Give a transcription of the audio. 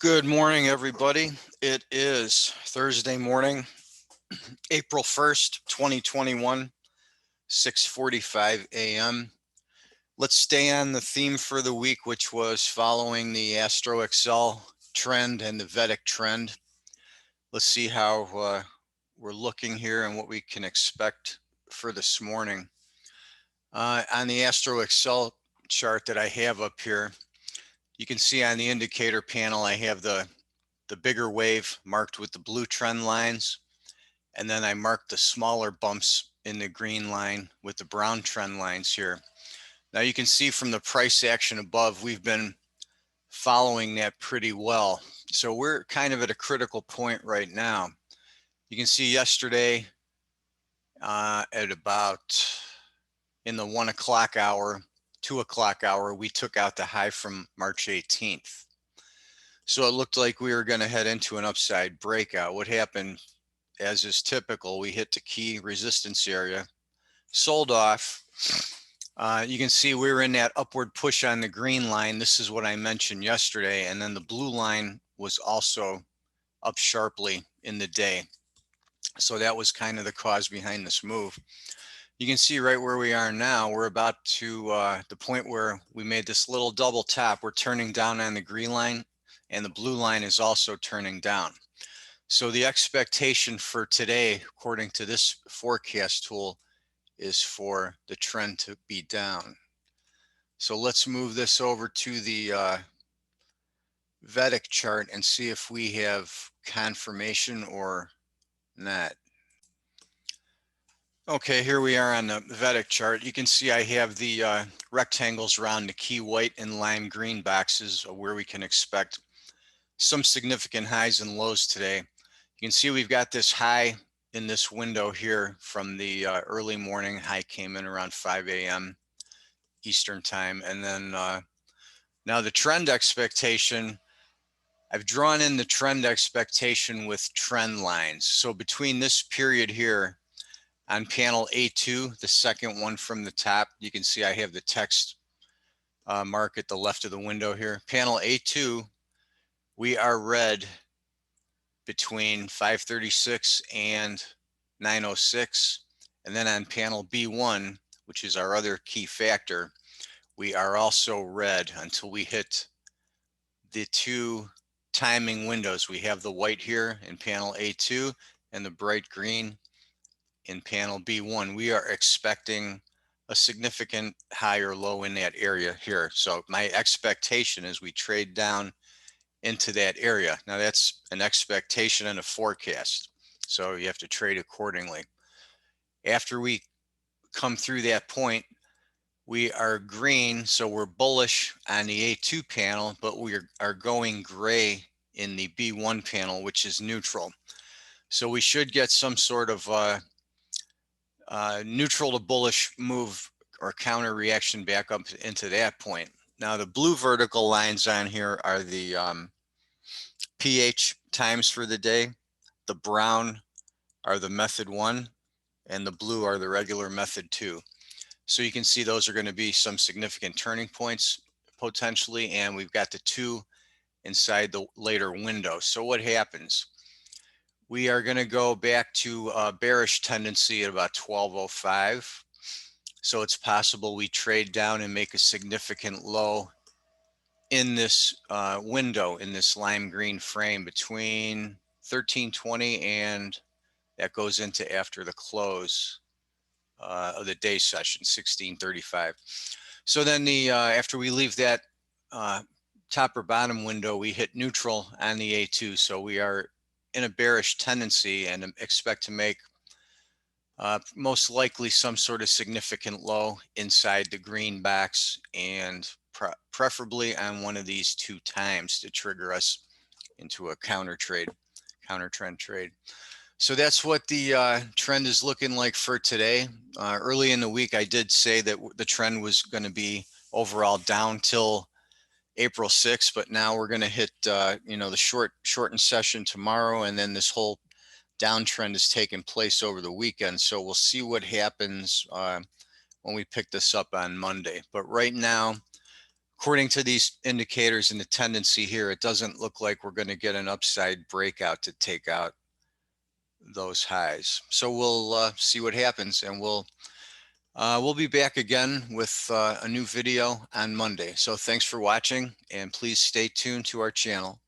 Good morning, everybody. It is Thursday morning, April 1st, 2021, 6:45 a.m. Let's stay on the theme for the week, which was following the Astro Excel trend and the Vedic trend. Let's see how we're looking here and what we can expect for this morning. On the Astro Excel chart that I have up here, you can see on the indicator panel, I have the bigger wave marked with the blue trend lines. And then I marked the smaller bumps in the green line with the brown trend lines here. Now you can see from the price action above, we've been following that pretty well. So we're kind of at a critical point right now. You can see yesterday at about in the 1 o'clock hour, 2 o'clock hour, we took out the high from March 18th. So it looked like we were going to head into an upside breakout. What happened, as is typical, we hit the key resistance area, sold off. You can see we were in that upward push on the green line. This is what I mentioned yesterday. And then the blue line was also up sharply in the day. So that was kind of the cause behind this move. You can see right where we are now, we're about to the point where we made this little double tap. We're turning down on the green line, and the blue line is also turning down. So the expectation for today, according to this forecast tool, is for the trend to be down. So let's move this over to the vedic chart and see if we have confirmation or not. Okay, here we are on the vedic chart. You can see I have the rectangles around the key white and lime green boxes where we can expect some significant highs and lows today. You can see we've got this high in this window here from the early morning. High came in around 5 a.m. Eastern time. And then now the trend expectation, I've drawn in the trend expectation with trend lines. So between this period here on panel A2, the second one from the top, you can see I have the text mark at the left of the window here. Panel A2, we are red between 536 and 906. And then on panel B1, which is our other key factor, we are also red until we hit the two timing windows. We have the white here in panel A2 and the bright green in panel B1. We are expecting a significant high or low in that area here. So my expectation is we trade down into that area. Now that's an expectation and a forecast, so you have to trade accordingly. After we come through that point, we are green, so we're bullish on the A2 panel, but we are going gray in the B1 panel, which is neutral. So we should get some sort of neutral to bullish move or counter reaction back up into that point. Now the blue vertical lines on here are the pH times for the day. The brown are the method 1 and the blue are the regular method 2. So you can see those are going to be some significant turning points potentially, and we've got the 2 inside the later window. So what happens? We are going to go back to a bearish tendency at about 1205. So it's possible we trade down and make a significant low in this window, in this lime green frame between 1320 and that goes into after the close of the day session, 1635. So then after we leave that top or bottom window, we hit neutral on the A2. So we are in a bearish tendency and expect to make most likely some sort of significant low inside the green box, and preferably on one of these 2 times to trigger us into a counter trend trade. So that's what the trend is looking like for today. Early in the week, I did say that the trend was going to be overall down till April 6th, but now we're going to hit the shortened session tomorrow, and then this whole downtrend is taking place over the weekend. So we'll see what happens when we pick this up on Monday. But right now, according to these indicators and the tendency here, it doesn't look like we're going to get an upside breakout to take out those highs. So we'll see what happens, and we'll be back again with a new video on Monday. So thanks for watching, and please stay tuned to our channel.